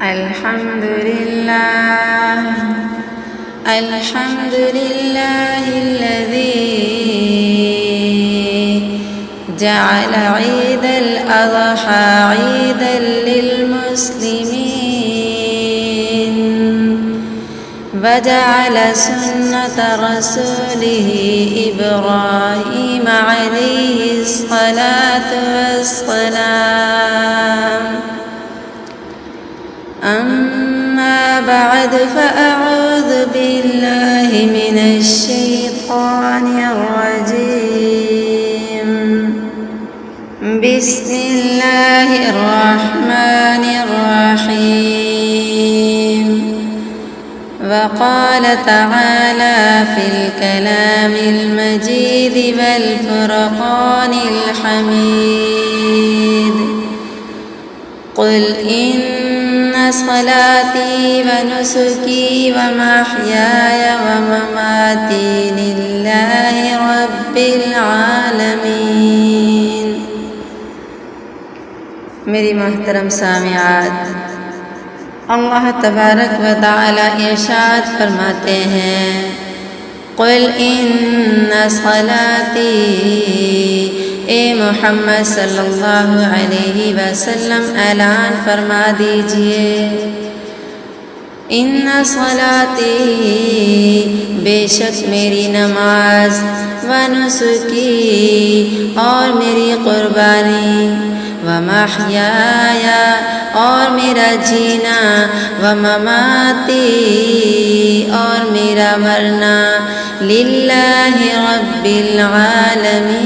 الحمد لله الذي جعل عيد الأضحى عيدا للمسلمين وجعل سنة رسوله إبراهيم عليه الصلاة والسلام. أما بعد فأعوذ بالله من الشيطان الرجيم. بسم الله الرحمن الرحيم. وقال تعالى في الكلام المجيد والفرقان الحميد: قل إن صلاتي ونسكي ومحياي ومماتي لله رب العالمين. میری محترم سامعات، اللہ تبارک و تعالی ارشاد فرماتے ہیں: قل ان صلاتی، اے محمد صلی اللہ علیہ وسلم اعلان فرما دیجئے، ان صلاتی، بے شک میری نماز، ونسکی، اور میری قربانی، ومحیایا، اور میرا جینا، ومماتی، اور میرا مرنا، للہ رب العالمین،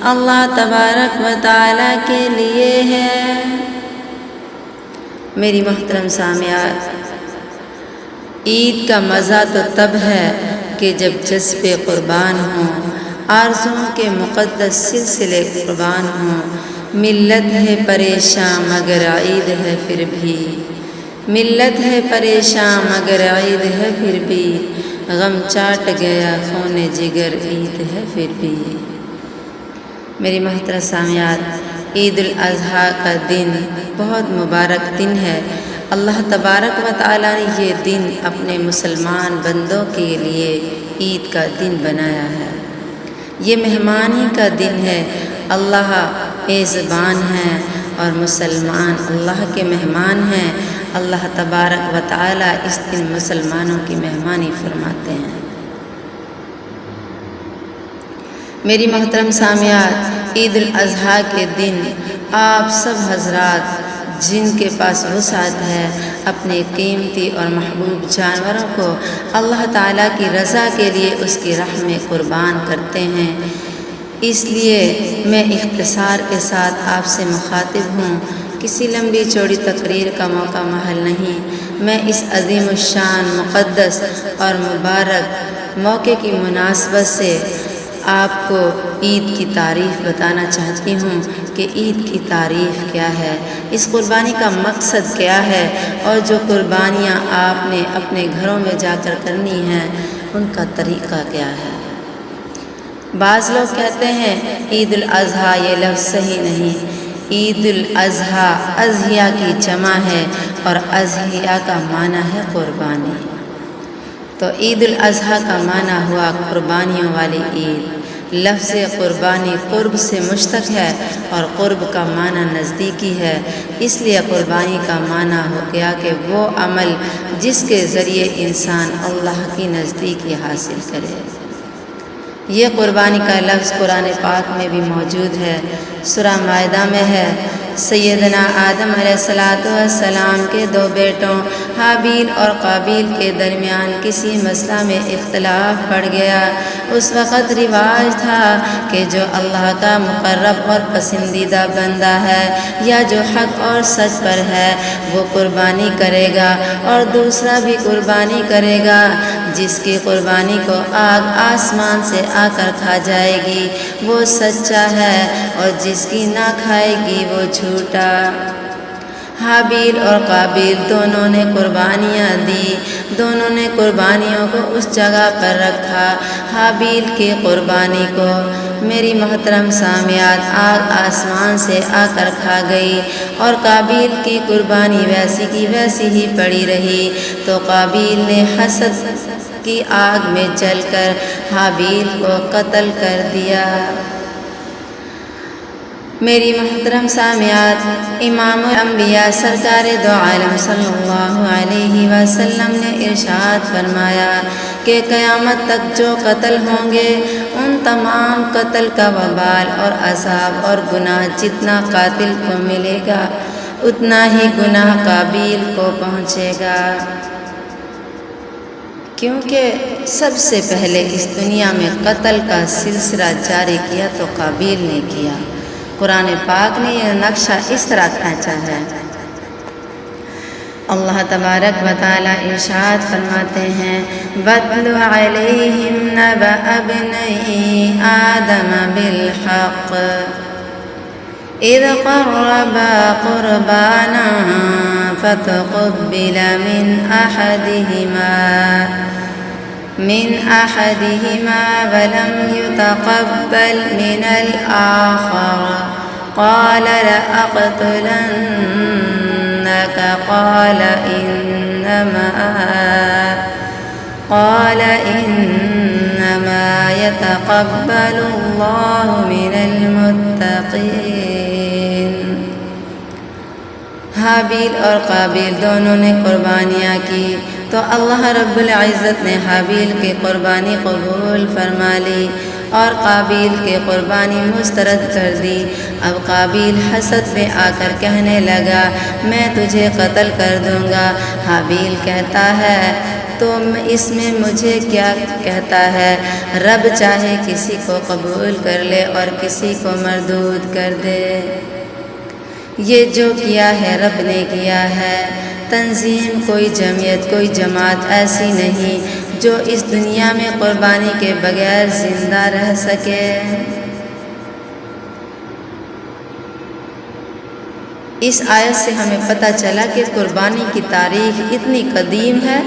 اللہ تبارک و تعالیٰ کے لیے ہے۔ میری محترم سامعات، عید کا مزہ تو تب ہے کہ جب جذبے قربان ہوں، آرزوؤں کے مقدس سلسلے قربان ہوں۔ ملت ہے پریشاں مگر عید ہے پھر بھی، ملت ہے پریشاں مگر عید ہے پھر بھی، غم چاٹ گیا خون جگر عید ہے پھر بھی۔ میری محترم سامعات، عید الاضحیٰ کا دن بہت مبارک دن ہے۔ اللہ تبارک و تعالیٰ نے یہ دن اپنے مسلمان بندوں کے لیے عید کا دن بنایا ہے۔ یہ مہمانی کا دن ہے۔ اللہ میزبان ہیں اور مسلمان اللہ کے مہمان ہیں۔ اللہ تبارک و تعالیٰ اس دن مسلمانوں کی مہمانی فرماتے ہیں۔ میری محترم سامعات، عید الاضحیٰ کے دن آپ سب حضرات جن کے پاس وسعت ہے، اپنے قیمتی اور محبوب جانوروں کو اللہ تعالیٰ کی رضا کے لیے اس کی راہ میں قربان کرتے ہیں۔ اس لیے میں اختصار کے ساتھ آپ سے مخاطب ہوں، کسی لمبی چوڑی تقریر کا موقع محل نہیں۔ میں اس عظیم الشان، مقدس اور مبارک موقع کی مناسبت سے آپ کو عید کی تعریف بتانا چاہتی ہوں کہ عید کی تعریف کیا ہے، اس قربانی کا مقصد کیا ہے، اور جو قربانیاں آپ نے اپنے گھروں میں جا کر کرنی ہیں ان کا طریقہ کیا ہے۔ بعض لوگ کہتے ہیں عید الاضحیٰ، یہ لفظ صحیح نہیں۔ عید الاضحیٰ اضحیہ کی جمع ہے اور اضحیہ کا معنی ہے قربانی۔ تو عید الاضحیٰ کا معنی ہوا قربانیوں والی عید۔ لفظ قربانی قرب سے مشتق ہے اور قرب کا معنی نزدیکی ہے، اس لیے قربانی کا معنی ہو گیا کہ وہ عمل جس کے ذریعے انسان اللہ کی نزدیکی حاصل کرے۔ یہ قربانی کا لفظ قرآن پاک میں بھی موجود ہے۔ سورہ مائدہ میں ہے: سیدنا آدم علیہ السلام کے دو بیٹوں حابیل اور قابیل کے درمیان کسی مسئلہ میں اختلاف پڑ گیا۔ اس وقت رواج تھا کہ جو اللہ کا مقرب اور پسندیدہ بندہ ہے یا جو حق اور سچ پر ہے وہ قربانی کرے گا اور دوسرا بھی قربانی کرے گا۔ جس کی قربانی کو آگ آسمان سے آ کر کھا جائے گی وہ سچا ہے، اور جس کی نہ کھائے گی وہ جھوٹا۔ حابیل اور قابیل دونوں نے قربانیاں دی، دونوں نے قربانیوں کو اس جگہ پر رکھا۔ حابیل کی قربانی کو میری محترم سامعات، آگ آسمان سے آ کر کھا گئی اور قابیل کی قربانی ویسی کی ویسی ہی پڑی رہی، تو قابیل نے حسد کی آگ میں جل کر حابیل کو قتل کر دیا۔ میری محترم سامعات، امام الانبیاء سرکار دو عالم صلی اللہ علیہ وسلم نے ارشاد فرمایا کہ قیامت تک جو قتل ہوں گے ان تمام قتل کا وبال اور عذاب اور گناہ جتنا قاتل کو ملے گا اتنا ہی گناہ قابیل کو پہنچے گا، کیونکہ سب سے پہلے اس دنیا میں قتل کا سلسلہ جاری کیا تو قابیل نے کیا۔ قرآن پاک نے یہ نقشہ اس طرح کھینچا ہے۔ اللہ تبارک و تعالی ارشاد فرماتے ہیں وَاتْلُ عَلَيْهِمْ نَبَأَ ابْنَيْ آدَمَ بِالْحَقِّ إِذْ قَرَّبَا قُرْبَانًا فَتُقُبِّلَ من أحدهما ولم يتقبل من الآخر قال لأقتلنك قال إنما يتقبل الله من المتقين۔ حابیل اور قابیل دونوں نے قربانیاں کی تو اللہ رب العزت نے حابیل کی قربانی قبول فرما لی اور قابیل کی قربانی مسترد کر دی۔ اب قابیل حسد میں آ کر کہنے لگا میں تجھے قتل کر دوں گا۔ حابیل کہتا ہے تو اس میں مجھے کیا کہتا ہے، رب چاہے کسی کو قبول کر لے اور کسی کو مردود کر دے، یہ جو کیا ہے رب نے کیا ہے۔ تنظیم، کوئی جمعیت، کوئی جماعت ایسی نہیں جو اس دنیا میں قربانی کے بغیر زندہ رہ سکے۔ اس آیت سے ہمیں پتہ چلا کہ قربانی کی تاریخ اتنی قدیم ہے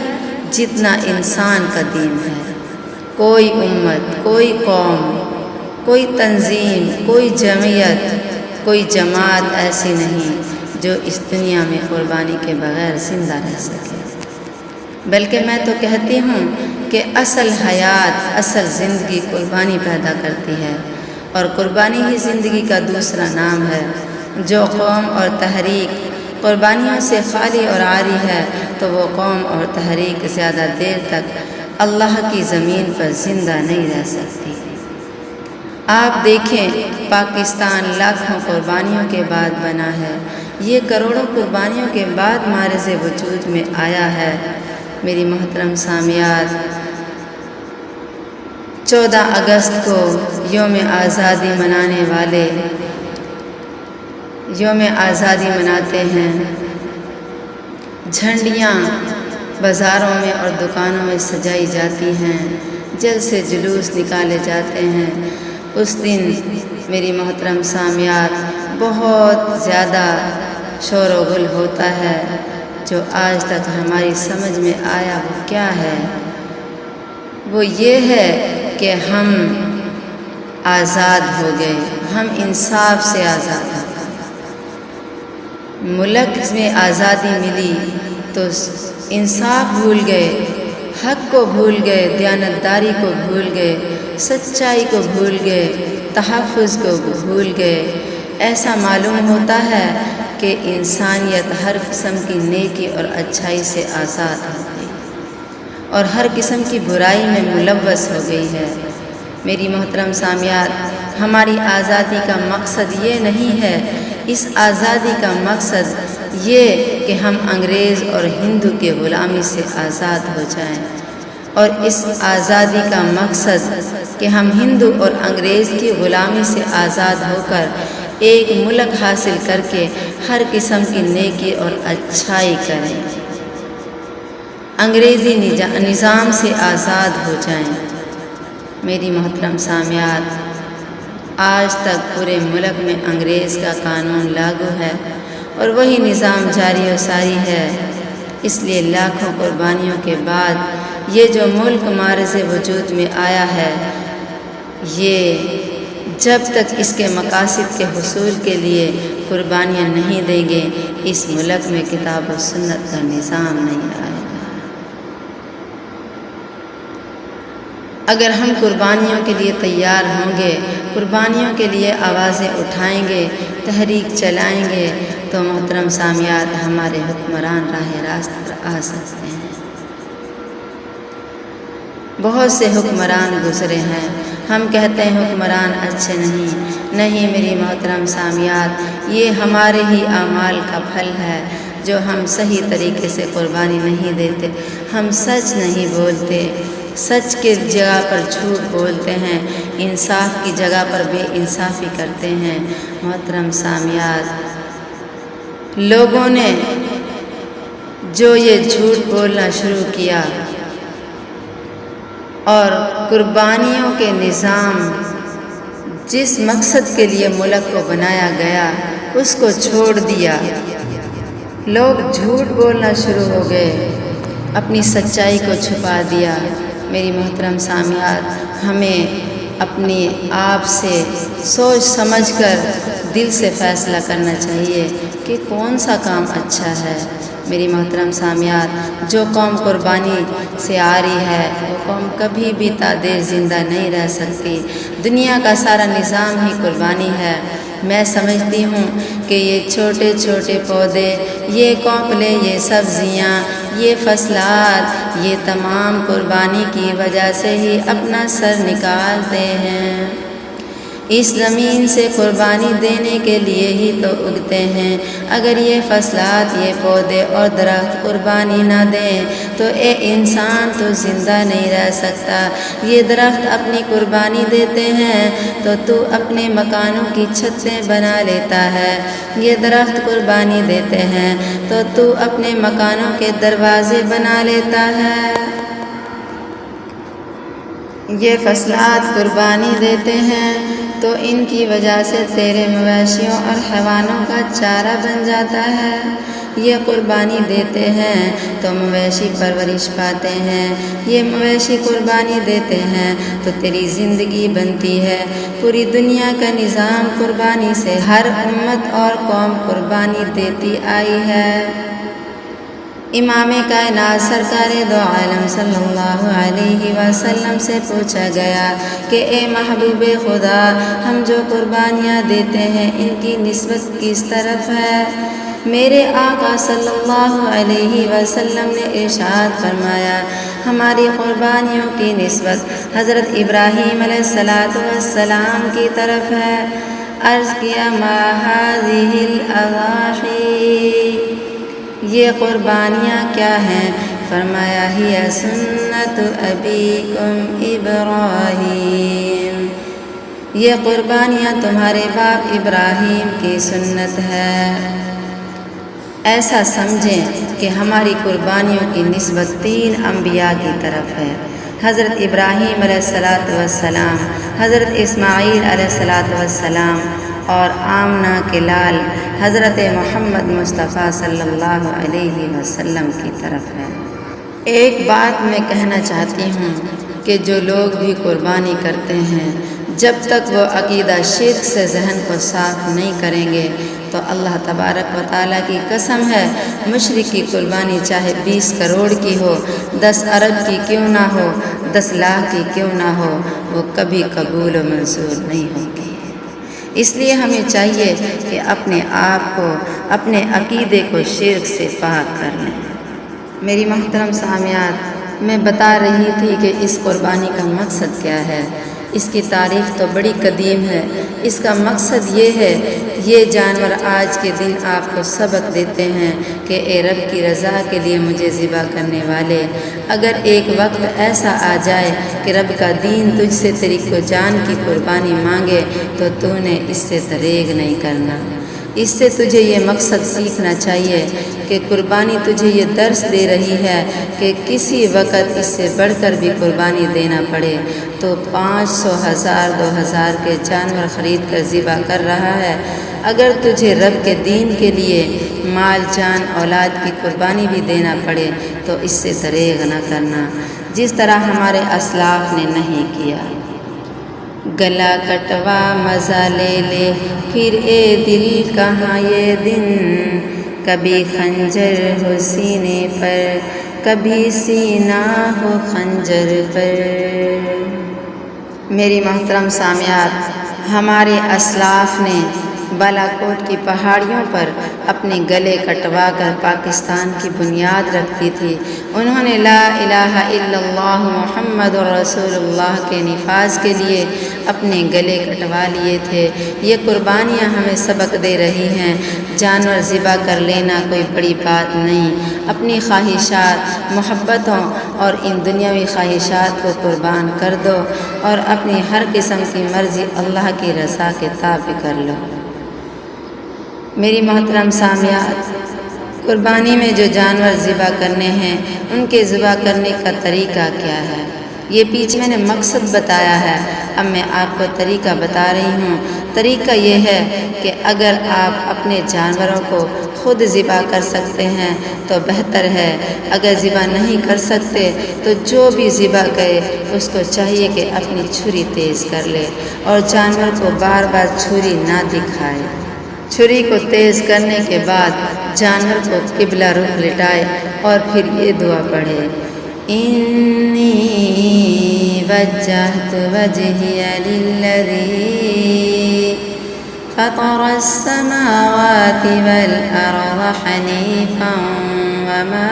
جتنا انسان قدیم ہے۔ کوئی امت، کوئی قوم، کوئی تنظیم، کوئی جمعیت، کوئی جماعت ایسی نہیں جو اس دنیا میں قربانی کے بغیر زندہ رہ سکے، بلکہ میں تو کہتی ہوں کہ اصل حیات، اصل زندگی قربانی پیدا کرتی ہے، اور قربانی ہی زندگی کا دوسرا نام ہے۔ جو قوم اور تحریک قربانیوں سے خالی اور عاری ہے تو وہ قوم اور تحریک زیادہ دیر تک اللہ کی زمین پر زندہ نہیں رہ سکتی۔ آپ دیکھیں پاکستان لاکھوں قربانیوں کے بعد بنا ہے، یہ کروڑوں قربانیوں کے بعد معرض وجود میں آیا ہے۔ میری محترم سامعات، 14 اگست کو یوم آزادی منانے والے یوم آزادی مناتے ہیں، جھنڈیاں بازاروں میں اور دکانوں میں سجائی جاتی ہیں، جلسے جلوس نکالے جاتے ہیں۔ اس دن میری محترم سامعات بہت زیادہ شور و غل ہوتا ہے، جو آج تک ہماری سمجھ میں آیا وہ کیا ہے؟ وہ یہ ہے کہ ہم آزاد ہو گئے، ہم انصاف سے آزاد ہو گئے۔ ملک میں آزادی ملی تو انصاف بھول گئے، حق کو بھول گئے، دیانتداری کو بھول گئے، سچائی کو بھول گئے، تحفظ کو بھول گئے۔ ایسا معلوم ہوتا ہے کہ انسانیت ہر قسم کی نیکی اور اچھائی سے آزاد ہو گئی اور ہر قسم کی برائی میں ملوث ہو گئی ہے۔ میری محترم سامعات، ہماری آزادی کا مقصد یہ نہیں ہے، اس آزادی کا مقصد یہ کہ ہم انگریز اور ہندو کے غلامی سے آزاد ہو جائیں، اور اس آزادی کا مقصد کہ ہم ہندو اور انگریز کی غلامی سے آزاد ہو کر ایک ملک حاصل کر کے ہر قسم کی نیکی اور اچھائی کریں، انگریزی نظام سے آزاد ہو جائیں۔ میری محترم سامعات، آج تک پورے ملک میں انگریز کا قانون لاگو ہے اور وہی نظام جاری و ساری ہے، اس لیے لاکھوں قربانیوں کے بعد یہ جو ملک معرض وجود میں آیا ہے، یہ جب تک اس کے مقاصد کے حصول کے لیے قربانیاں نہیں دیں گے، اس ملک میں کتاب و سنت کا نظام نہیں آئے گا۔ اگر ہم قربانیوں کے لیے تیار ہوں گے، قربانیوں کے لیے آوازیں اٹھائیں گے، تحریک چلائیں گے، تو محترم سامعات، ہمارے حکمران راہ راست پر آ سکتے ہیں۔ بہت سے حکمران گزرے ہیں، ہم کہتے ہیں حکمران اچھے نہیں میری محترم سامعات، یہ ہمارے ہی اعمال کا پھل ہے جو ہم صحیح طریقے سے قربانی نہیں دیتے، ہم سچ نہیں بولتے، سچ کی جگہ پر جھوٹ بولتے ہیں، انصاف کی جگہ پر بے انصافی کرتے ہیں۔ محترم سامعات، لوگوں نے جو یہ جھوٹ بولنا شروع کیا اور قربانیوں کے نظام جس مقصد کے لیے ملک کو بنایا گیا اس کو چھوڑ دیا، لوگ جھوٹ بولنا شروع ہو گئے، اپنی سچائی کو چھپا دیا۔ میری محترم سامعات، ہمیں اپنے آپ سے سوچ سمجھ کر دل سے فیصلہ کرنا چاہیے کہ کون سا کام اچھا ہے۔ میری محترم سامعات، جو قوم قربانی سے آ رہی ہے وہ قوم کبھی بھی تادیر زندہ نہیں رہ سکتی۔ دنیا کا سارا نظام ہی قربانی ہے۔ میں سمجھتی ہوں کہ یہ چھوٹے چھوٹے پودے، یہ کونپلے، یہ سبزیاں، یہ فصلات، یہ تمام قربانی کی وجہ سے ہی اپنا سر نکالتے ہیں۔ اس زمین سے قربانی دینے کے لیے ہی تو اگتے ہیں۔ اگر یہ فصلات، یہ پودے اور درخت قربانی نہ دیں تو اے انسان تو زندہ نہیں رہ سکتا۔ یہ درخت اپنی قربانی دیتے ہیں تو اپنے مکانوں کی چھتیں بنا لیتا ہے، یہ درخت قربانی دیتے ہیں تو اپنے مکانوں کے دروازے بنا لیتا ہے، یہ فصلات قربانی دیتے ہیں تو ان کی وجہ سے تیرے مویشیوں اور حیوانوں کا چارہ بن جاتا ہے، یہ قربانی دیتے ہیں تو مویشی پرورش پاتے ہیں، یہ مویشی قربانی دیتے ہیں تو تیری زندگی بنتی ہے۔ پوری دنیا کا نظام قربانی سے، ہر امت اور قوم قربانی دیتی آئی ہے۔ امام کائنات سرکار دو عالم صلی اللہ علیہ وسلم سے پوچھا گیا کہ اے محبوب خدا، ہم جو قربانیاں دیتے ہیں ان کی نسبت کس طرف ہے؟ میرے آقا صلی اللہ علیہ وسلم نے ارشاد فرمایا، ہماری قربانیوں کی نسبت حضرت ابراہیم علیہ السلام کی طرف ہے۔ عرض کیا، ما هذه الاضاحی، یہ قربانیاں کیا ہیں؟ فرمایا، ہی سنت ابیکم ابراہیم، یہ قربانیاں تمہارے باپ ابراہیم کی سنت ہے۔ ایسا سمجھیں کہ ہماری قربانیوں کی نسبت 3 انبیاء کی طرف ہے، حضرت ابراہیم علیہ السلام، حضرت اسماعیل علیہ السلام اور آمنہ کے لال حضرت محمد مصطفیٰ صلی اللہ علیہ وسلم کی طرف ہے۔ ایک بات میں کہنا چاہتی ہوں کہ جو لوگ بھی قربانی کرتے ہیں، جب تک وہ عقیدہ شرک سے ذہن کو صاف نہیں کریں گے تو اللہ تبارک و تعالیٰ کی قسم ہے، مشرک کی قربانی چاہے 20 کروڑ کی ہو، 10 ارب کی کیوں نہ ہو، 10 لاکھ کی کیوں نہ ہو، وہ کبھی قبول و منظور نہیں ہوگی۔ اس لیے ہمیں چاہیے کہ اپنے آپ کو، اپنے عقیدے کو شرک سے پاک کر لیں۔ میری محترم سامعات، میں بتا رہی تھی کہ اس قربانی کا مقصد کیا ہے۔ اس کی تاریخ تو بڑی قدیم ہے۔ اس کا مقصد یہ ہے، یہ جانور آج کے دن آپ کو سبق دیتے ہیں کہ اے رب کی رضا کے لیے مجھے ذبح کرنے والے، اگر ایک وقت ایسا آ جائے کہ رب کا دین تجھ سے تیری کو جان کی قربانی مانگے تو نے اس سے دریغ نہیں کرنا۔ اس سے تجھے یہ مقصد سیکھنا چاہیے کہ قربانی تجھے یہ درس دے رہی ہے کہ کسی وقت اس سے بڑھ کر بھی قربانی دینا پڑے تو 500، 1000، 2000 کے جانور خرید کر ذبح کر رہا ہے۔ اگر تجھے رب کے دین کے لیے مال، جان، اولاد کی قربانی بھی دینا پڑے تو اس سے دریغ نہ کرنا، جس طرح ہمارے اسلاف نے نہیں کیا۔ گلا کٹوا مزہ لے لے پھر اے دل کہاں یہ دن، کبھی خنجر ہو سینے پر کبھی سینہ ہو خنجر پر۔ میری محترم سامعات، ہمارے اسلاف نے بالاکوٹ کی پہاڑیوں پر اپنے گلے کٹوا کر پاکستان کی بنیاد رکھی تھی۔ انہوں نے لا الہ الا اللہ محمد رسول اللہ کے نفاذ کے لیے اپنے گلے کٹوا لیے تھے۔ یہ قربانیاں ہمیں سبق دے رہی ہیں، جانور ذبح کر لینا کوئی بڑی بات نہیں۔ اپنی خواہشات، محبتوں اور ان دنیاوی خواہشات کو قربان کر دو اور اپنی ہر قسم کی مرضی اللہ کی رضا کے تابع کر لو۔ میری محترم سامعات، قربانی میں جو جانور ذبح کرنے ہیں ان کے ذبح کرنے کا طریقہ کیا ہے، یہ پیچھے میں نے مقصد بتایا ہے، اب میں آپ کو طریقہ بتا رہی ہوں۔ طریقہ یہ ہے کہ اگر آپ اپنے جانوروں کو خود ذبح کر سکتے ہیں تو بہتر ہے، اگر ذبح نہیں کر سکتے تو جو بھی ذبح کرے اس کو چاہیے کہ اپنی چھری تیز کر لے اور جانور کو بار بار چھری نہ دکھائے۔ چھری کو تیز کرنے کے بعد جانور کو قبلہ رخ لٹائے اور پھر یہ دعا پڑھے، انی وجہت وجہی للذی فطر السماوات والارض حنیفا وما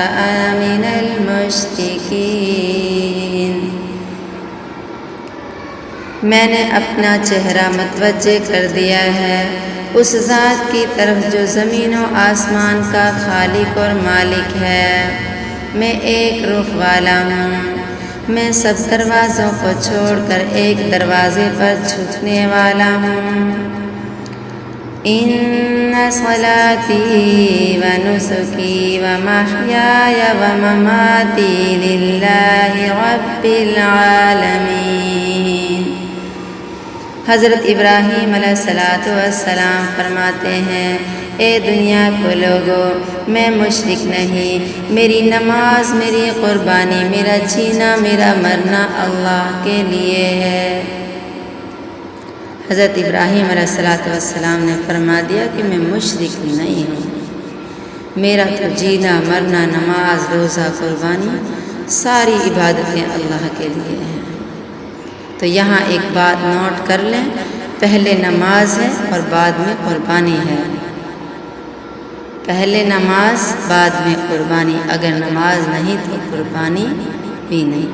أنا من المشرکین۔ میں نے اپنا چہرہ متوجہ کر دیا ہے اس ذات کی طرف جو زمین و آسمان کا خالق اور مالک ہے۔ میں ایک رخ والا ہوں، میں سب دروازوں کو چھوڑ کر ایک دروازے پر جھکنے والا ہوں۔ ان صلاتی و نسکی و محیای و مماتی للہ رب العالمین۔ حضرت ابراہیم علیہ السلام فرماتے ہیں، اے دنیا کو لوگو، میں مشرک نہیں، میری نماز، میری قربانی، میرا جینا، میرا مرنا اللہ کے لیے ہے۔ حضرت ابراہیم علیہ السلام نے فرما دیا کہ میں مشرک نہیں ہوں، میرا تو جینا، مرنا، نماز، روزہ، قربانی، ساری عبادتیں اللہ کے لیے ہیں۔ تو یہاں ایک بات نوٹ کر لیں، پہلے نماز ہے اور بعد میں قربانی ہے۔ پہلے نماز، بعد میں قربانی۔ اگر نماز نہیں تو قربانی بھی نہیں،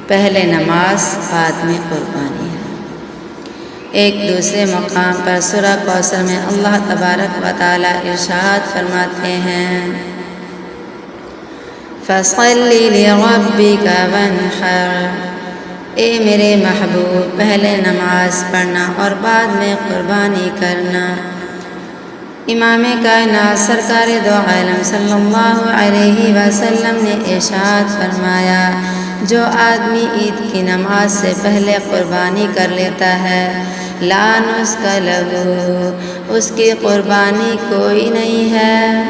پہلے نماز، بعد میں قربانی ہے۔ ایک دوسرے مقام پر سورہ کوثر میں اللہ تبارک و تعالی ارشاد فرماتے ہیں، فَصَلِّ لِرَبِّكَ وَانْحَرْ۔ اے میرے محبوب، پہلے نماز پڑھنا اور بعد میں قربانی کرنا۔ امام کائنات سرکار دو عالم صلی اللہ علیہ وسلم نے ارشاد فرمایا، جو آدمی عید کی نماز سے پہلے قربانی کر لیتا ہے، لا نسک لہ، اس کی قربانی کوئی نہیں ہے۔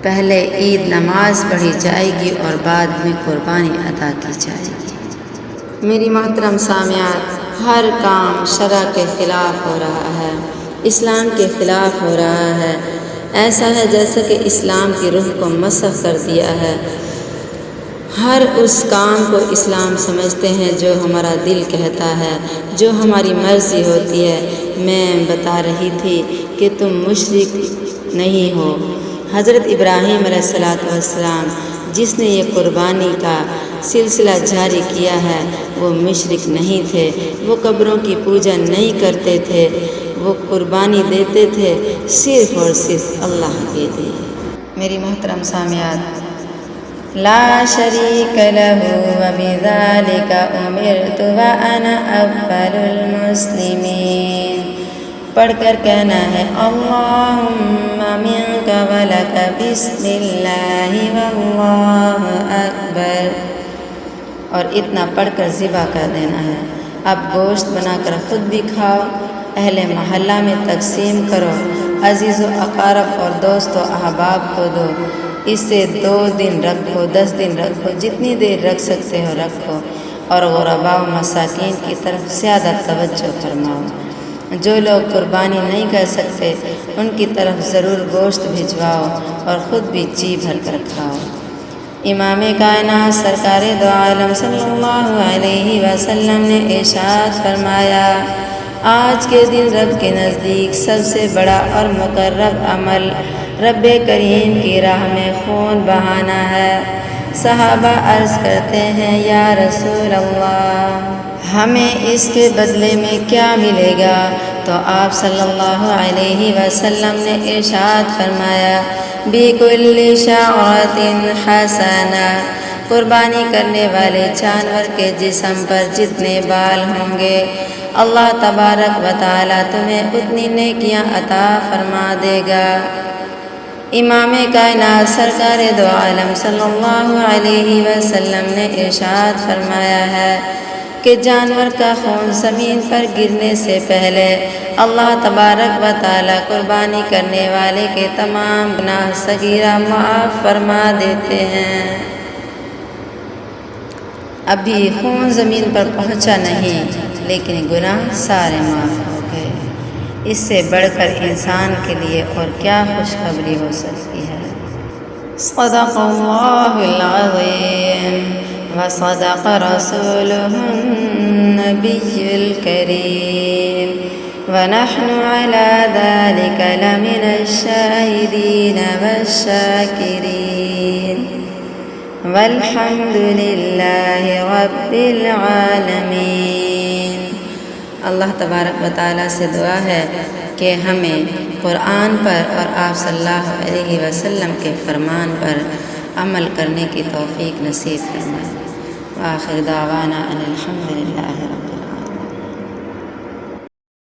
پہلے عید نماز پڑھی جائے گی اور بعد میں قربانی ادا کی جائے گی۔ میری محترم سامعات، ہر کام شرع کے خلاف ہو رہا ہے، اسلام کے خلاف ہو رہا ہے۔ ایسا ہے جیسا کہ اسلام کی روح کو مسخ کر دیا ہے۔ ہر اس کام کو اسلام سمجھتے ہیں جو ہمارا دل کہتا ہے، جو ہماری مرضی ہوتی ہے۔ میں بتا رہی تھی کہ تم مشرک نہیں ہو۔ حضرت ابراہیم علیہ السلام جس نے یہ قربانی کا سلسلہ جاری کیا ہے وہ مشرک نہیں تھے، وہ قبروں کی پوجا نہیں کرتے تھے، وہ قربانی دیتے تھے صرف اور صرف اللہ کے لیے۔ میری محترم سامعات، لا شریک لہ وبذالک امرت وانا اول المسلمین۔ پڑھ کر کہنا ہے، اللہم منک ولک بسم اللہ واللہ اکبر، اور اتنا پڑھ کر ذبح کر دینا ہے۔ اب گوشت بنا کر خود بھی کھاؤ، اہل محلہ میں تقسیم کرو، عزیز و اقارب اور دوست و احباب کو دو، اسے 2 دن رکھو، 10 دن رکھو، جتنی دیر رکھ سکتے ہو رکھو، اور غرباء و مساکین کی طرف زیادہ توجہ فرماؤ۔ جو لوگ قربانی نہیں کر سکتے ان کی طرف ضرور گوشت بھجواؤ اور خود بھی جی بھر کر کھاؤ۔ امام کائنات سرکار دو عالم صلی اللہ علیہ وسلم نے ارشاد فرمایا، آج کے دن رب کے نزدیک سب سے بڑا اور مقرب عمل رب کریم کی راہ میں خون بہانا ہے۔ صحابہ عرض کرتے ہیں، یا رسول اللہ، ہمیں اس کے بدلے میں کیا ملے گا؟ تو آپ صلی اللہ علیہ وسلم نے ارشاد فرمایا، بِكُلِّ شَعْرَةٍ حَسَنَةٍ، قربانی کرنے والے جانور کے جسم پر جتنے بال ہوں گے اللہ تبارک و تعالیٰ تمہیں اتنی نیکیاں عطا فرما دے گا۔ امام کائنات سرکار دو عالم صلی اللہ علیہ وسلم نے ارشاد فرمایا ہے کہ جانور کا خون زمین پر گرنے سے پہلے اللہ تبارک و تعالیٰ قربانی کرنے والے کے تمام گناہ صغیرہ معاف فرما دیتے ہیں۔ ابھی خون زمین پر پہنچا نہیں لیکن گناہ سارے معاف ہو گئے۔ اس سے بڑھ کر انسان کے لیے اور کیا خوشخبری ہو سکتی ہے۔ صدق اللہ العظیم وصدق رسولہ النبی الکریم ونحن علی ذلک لمن الشاہدین والشاکرین والحمد للہ رب العالمین۔ اللہ تبارک و تعالیٰ سے دعا ہے کہ ہمیں قرآن پر اور آپ صلی اللہ علیہ وسلم کے فرمان پر عمل کرنے کی توفیق نصیب فرمائے۔ وآخر دعوانا ان الحمد للہ رب العالمین۔